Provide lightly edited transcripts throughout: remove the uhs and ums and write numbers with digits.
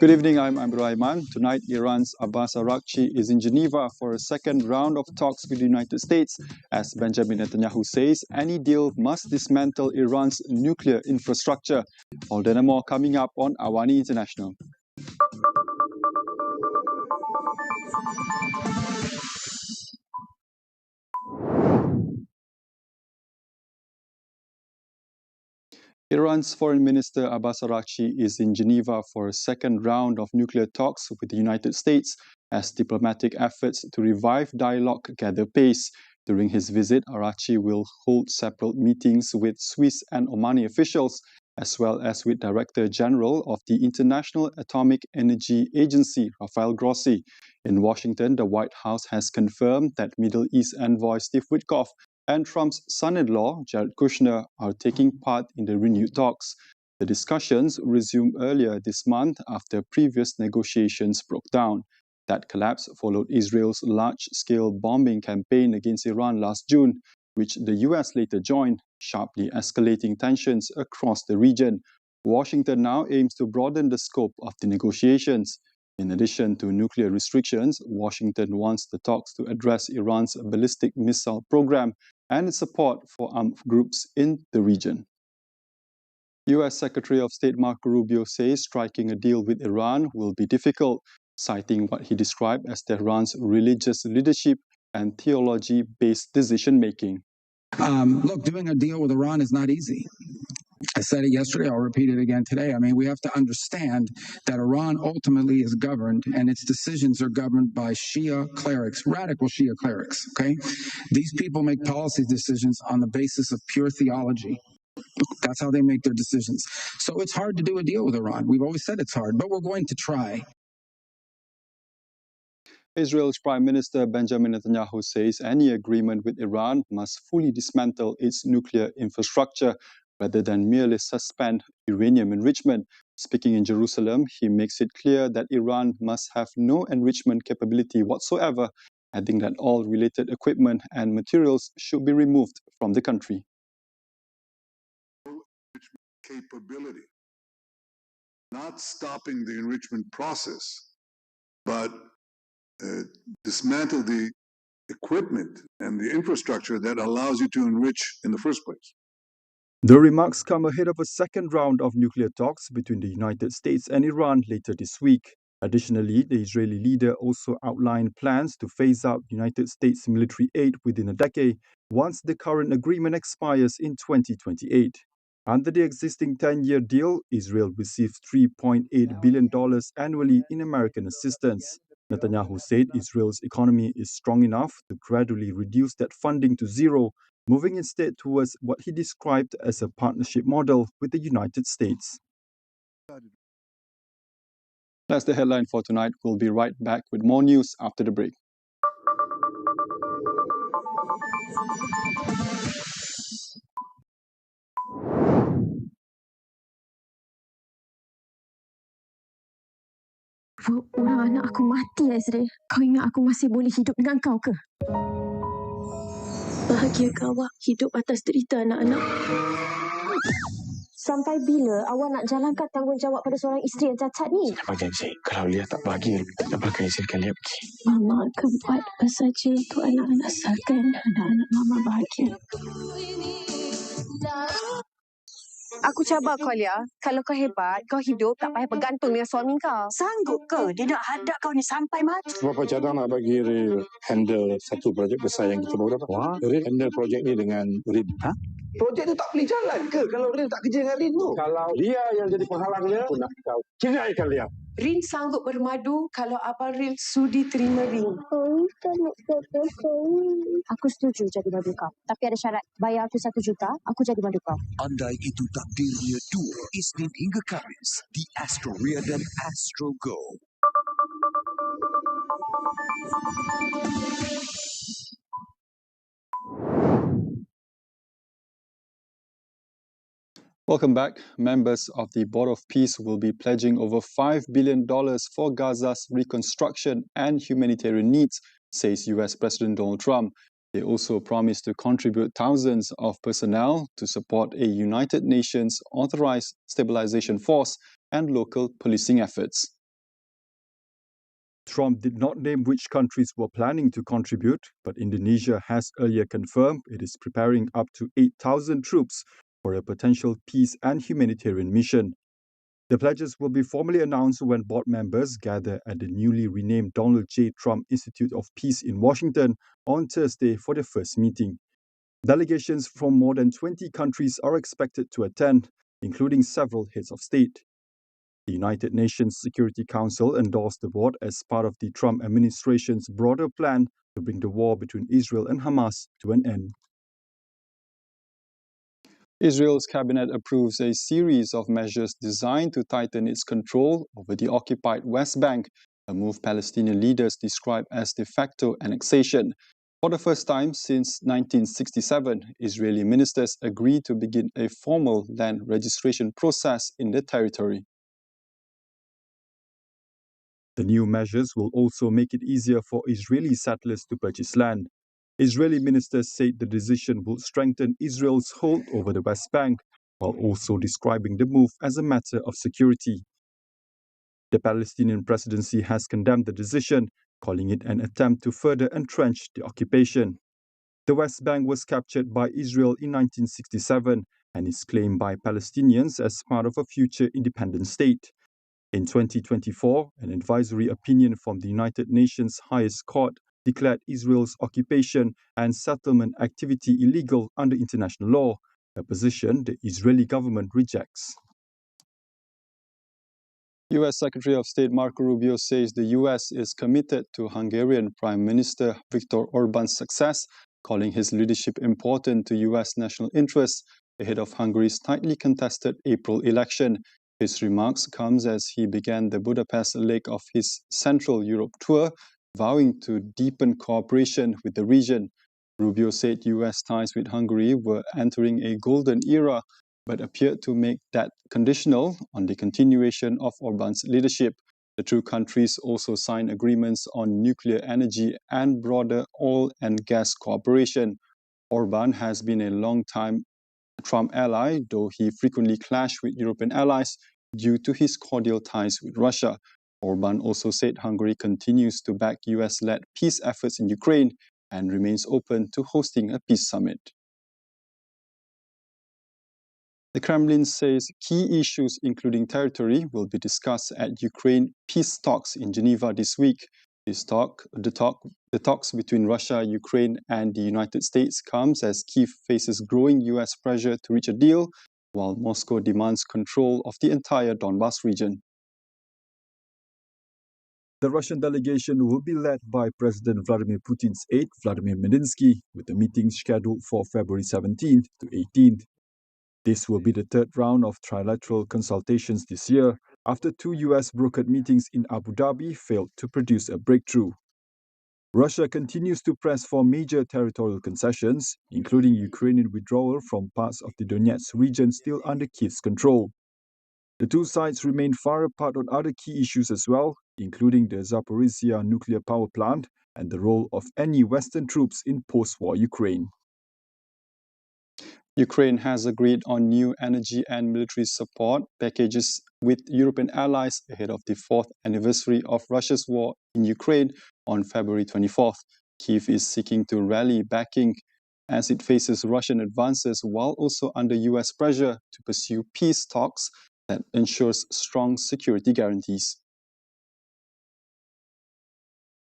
Good evening, I'm Amirul Aiman. Tonight, Iran's Araghchi is in Geneva for a second round of talks with the United States. As Benjamin Netanyahu says, any deal must dismantle Iran's nuclear infrastructure. All that and more coming up on AWANI International. Iran's Foreign Minister Araghchi is in Geneva for a second round of nuclear talks with the United States as diplomatic efforts to revive dialogue gather pace. During his visit, Araghchi will hold separate meetings with Swiss and Omani officials, as well as with Director General of the International Atomic Energy Agency, Rafael Grossi. In Washington, the White House has confirmed that Middle East envoy Steve Witkoff and Trump's son-in-law, Jared Kushner, are taking part in the renewed talks. The discussions resumed earlier this month after previous negotiations broke down. That collapse followed Israel's large-scale bombing campaign against Iran last June, which the U.S. later joined, sharply escalating tensions across the region. Washington now aims to broaden the scope of the negotiations. In addition to nuclear restrictions, Washington wants the talks to address Iran's ballistic missile program and its support for armed groups in the region. U.S. Secretary of State Marco Rubio says striking a deal with Iran will be difficult, citing what he described as Tehran's religious leadership and theology-based decision-making. Look, doing a deal with Iran is not easy. I said it yesterday, I'll repeat it again today. I mean, we have to understand that Iran ultimately is governed and its decisions are governed by Shia clerics, radical Shia clerics, okay? These people make policy decisions on the basis of pure theology. That's how they make their decisions. So it's hard to do a deal with Iran. We've always said it's hard, but we're going to try. Israel's Prime Minister Benjamin Netanyahu says any agreement with Iran must fully dismantle its nuclear infrastructure rather than merely suspend uranium enrichment. Speaking in Jerusalem, he makes it clear that Iran must have no enrichment capability whatsoever, adding that all related equipment and materials should be removed from the country. Capability, not stopping the enrichment process, but dismantle the equipment and the infrastructure that allows you to enrich in the first place. The remarks come ahead of a second round of nuclear talks between the United States and Iran later this week. Additionally, the Israeli leader also outlined plans to phase out United States military aid within a decade once the current agreement expires in 2028. Under the existing 10-year deal, Israel receives $3.8 billion annually in American assistance. Netanyahu said Israel's economy is strong enough to gradually reduce that funding to zero, moving instead towards what he described as a partnership model with the United States. That's the headline for tonight. We'll be right back with more news after the break. Orang anak aku mati, Azri. Kau ingat aku masih boleh hidup dengan kau ke? Bahagia ke awak hidup atas derita anak-anak? Sampai bila awak nak jalankan tanggungjawab pada seorang isteri yang cacat ni? Apa janji? Kalau Lia tak bagi, tak bakal izinkan Lia pergi. Mama akan buat apa saja untuk anak-anak, asalkan anak-anak Mama bahagia. Aku cabar kau, Lia. Kalau kau hebat, kau hidup tak payah bergantung dengan suami kau. Sanggup ke dia nak hadap kau ni sampai mati? Berapa cadang nak bagi Ril handle satu projek besar yang kita baru dapat? Wah, Ril handle projek ni dengan Rin. Ha? Projek tu tak boleh jalan ke kalau Rin tak kerja dengan Rin tu? Kalau dia yang jadi penghalangnya, aku nak kau ceraikan dia. Rin sanggup bermadu kalau Abang Rin sudi terima Rin. Aku setuju jadi madu kau. Tapi ada syarat. Bayar aku 1 juta, aku jadi madu kau. Andai itu takdirnya dua, Isnin hingga Khamis di Astro dan Astro Go. Welcome back. Members of the Board of Peace will be pledging over $5 billion for Gaza's reconstruction and humanitarian needs, says U.S. President Donald Trump. They also promised to contribute thousands of personnel to support a United Nations authorized stabilization force and local policing efforts. Trump did not name which countries were planning to contribute, but Indonesia has earlier confirmed it is preparing up to 8,000 troops for a potential peace and humanitarian mission. The pledges will be formally announced when board members gather at the newly renamed Donald J. Trump Institute of Peace in Washington on Thursday for the first meeting. Delegations from more than 20 countries are expected to attend, including several heads of state. The United Nations Security Council endorsed the board as part of the Trump administration's broader plan to bring the war between Israel and Hamas to an end. Israel's cabinet approves a series of measures designed to tighten its control over the occupied West Bank, a move Palestinian leaders describe as de facto annexation. For the first time since 1967, Israeli ministers agreed to begin a formal land registration process in the territory. The new measures will also make it easier for Israeli settlers to purchase land. Israeli ministers said the decision will strengthen Israel's hold over the West Bank, while also describing the move as a matter of security. The Palestinian presidency has condemned the decision, calling it an attempt to further entrench the occupation. The West Bank was captured by Israel in 1967 and is claimed by Palestinians as part of a future independent state. In 2024, an advisory opinion from the United Nations highest court declared Israel's occupation and settlement activity illegal under international law, a position the Israeli government rejects. U.S. Secretary of State Marco Rubio says the U.S. is committed to Hungarian Prime Minister Viktor Orban's success, calling his leadership important to U.S. national interests ahead of Hungary's tightly contested April election. His remarks comes as he began the Budapest leg of his Central Europe tour, vowing to deepen cooperation with the region. Rubio said U.S. ties with Hungary were entering a golden era, but appeared to make that conditional on the continuation of Orban's leadership. The two countries also signed agreements on nuclear energy and broader oil and gas cooperation. Orban has been a long-time Trump ally, though he frequently clashed with European allies due to his cordial ties with Russia. Orban also said Hungary continues to back US-led peace efforts in Ukraine and remains open to hosting a peace summit. The Kremlin says key issues, including territory, will be discussed at Ukraine peace talks in Geneva this week. The talks between Russia, Ukraine, and the United States comes as Kyiv faces growing US pressure to reach a deal, while Moscow demands control of the entire Donbas region. The Russian delegation will be led by President Vladimir Putin's aide, Vladimir Medinsky, with the meeting scheduled for February 17th to 18th. This will be the third round of trilateral consultations this year, after two US brokered meetings in Abu Dhabi failed to produce a breakthrough. Russia continues to press for major territorial concessions, including Ukrainian withdrawal from parts of the Donetsk region still under Kyiv's control. The two sides remain far apart on other key issues as well, including the Zaporizhzhia nuclear power plant and the role of any Western troops in post-war Ukraine. Ukraine has agreed on new energy and military support packages with European allies ahead of the fourth anniversary of Russia's war in Ukraine on February 24th. Kyiv is seeking to rally backing as it faces Russian advances while also under US pressure to pursue peace talks that ensures strong security guarantees.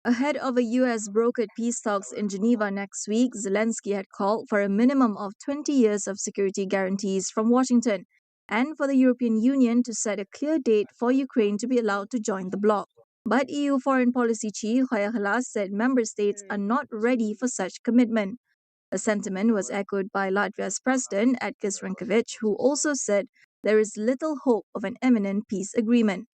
Ahead of a U.S. brokered peace talks in Geneva next week, Zelensky had called for a minimum of 20 years of security guarantees from Washington and for the European Union to set a clear date for Ukraine to be allowed to join the bloc. But EU Foreign Policy Chief Kaja Kallas said member states are not ready for such commitment. A sentiment was echoed by Latvia's President Edgars Rinkēvičs, who also said there is little hope of an imminent peace agreement.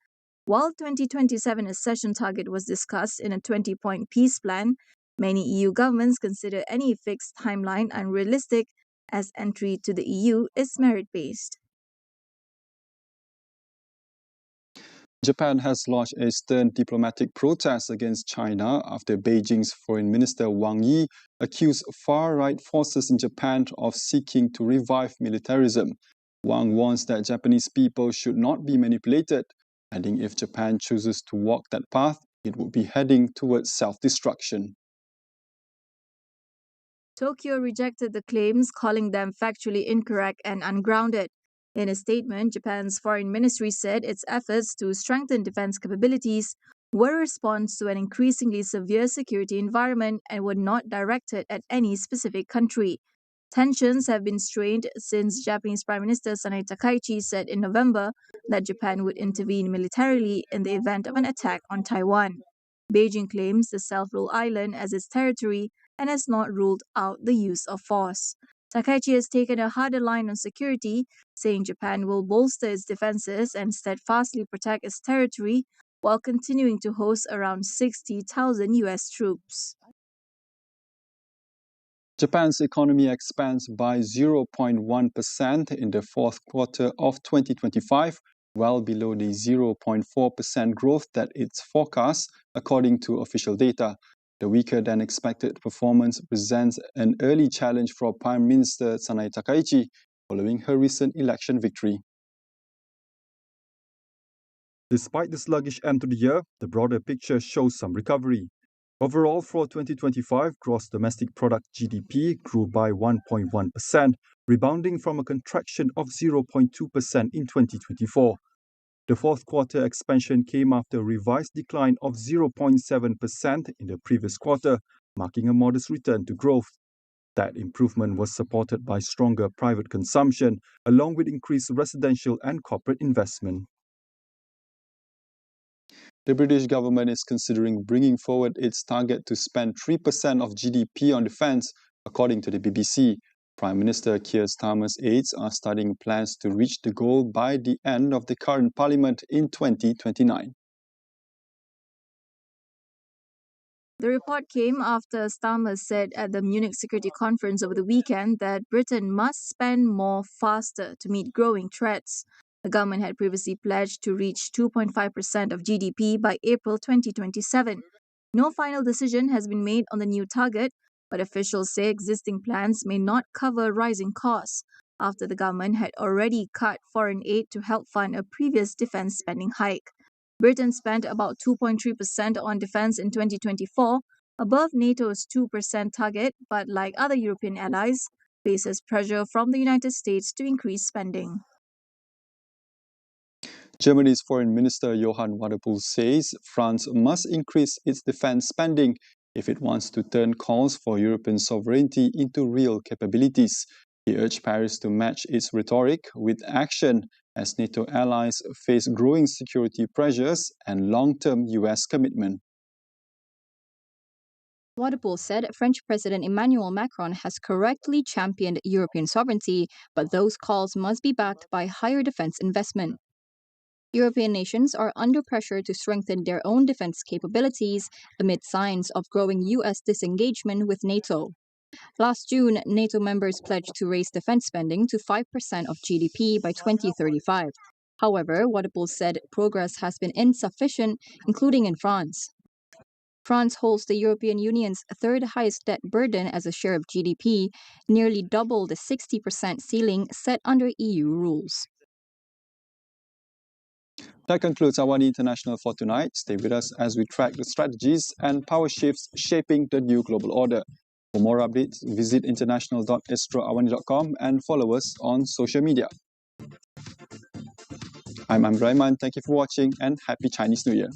While 2027 accession target was discussed in a 20-point peace plan, many EU governments consider any fixed timeline unrealistic as entry to the EU is merit-based. Japan has launched a stern diplomatic protest against China after Beijing's Foreign Minister Wang Yi accused far-right forces in Japan of seeking to revive militarism. Wang warns that Japanese people should not be manipulated, adding if Japan chooses to walk that path, it would be heading towards self-destruction. Tokyo rejected the claims, calling them factually incorrect and ungrounded. In a statement, Japan's foreign ministry said its efforts to strengthen defense capabilities were a response to an increasingly severe security environment and were not directed at any specific country. Tensions have been strained since Japanese Prime Minister Sanai Takaichi said in November that Japan would intervene militarily in the event of an attack on Taiwan. Beijing claims the self-ruled island as its territory and has not ruled out the use of force. Takaichi has taken a harder line on security, saying Japan will bolster its defenses and steadfastly protect its territory while continuing to host around 60,000 U.S. troops. Japan's economy expands by 0.1% in the fourth quarter of 2025, well below the 0.4% growth that it's forecast, according to official data. The weaker-than-expected performance presents an early challenge for Prime Minister Sanai Takaichi following her recent election victory. Despite the sluggish end to the year, the broader picture shows some recovery. Overall, for 2025, gross domestic product GDP grew by 1.1%, rebounding from a contraction of 0.2% in 2024. The fourth quarter expansion came after a revised decline of 0.7% in the previous quarter, marking a modest return to growth. That improvement was supported by stronger private consumption, along with increased residential and corporate investment. The British government is considering bringing forward its target to spend 3% of GDP on defence, according to the BBC. Prime Minister Keir Starmer's aides are studying plans to reach the goal by the end of the current parliament in 2029. The report came after Starmer said at the Munich Security Conference over the weekend that Britain must spend more faster to meet growing threats. The government had previously pledged to reach 2.5% of GDP by April 2027. No final decision has been made on the new target, but officials say existing plans may not cover rising costs after the government had already cut foreign aid to help fund a previous defence spending hike. Britain spent about 2.3% on defence in 2024, above NATO's 2% target, but like other European allies, faces pressure from the United States to increase spending. Germany's Foreign Minister Johann Wadephul says France must increase its defence spending if it wants to turn calls for European sovereignty into real capabilities. He urged Paris to match its rhetoric with action as NATO allies face growing security pressures and long-term US commitment. Wadephul said French President Emmanuel Macron has correctly championed European sovereignty, but those calls must be backed by higher defence investment. European nations are under pressure to strengthen their own defense capabilities amid signs of growing U.S. disengagement with NATO. Last June, NATO members pledged to raise defense spending to 5% of GDP by 2035. However, Wadephul said progress has been insufficient, including in France. France holds the European Union's third highest debt burden as a share of GDP, nearly double the 60% ceiling set under EU rules. That concludes AWANI International for tonight. Stay with us as we track the strategies and power shifts shaping the new global order. For more updates, visit international.astroawani.com and follow us on social media. I'm Amirul Aiman. Thank you for watching and Happy Chinese New Year.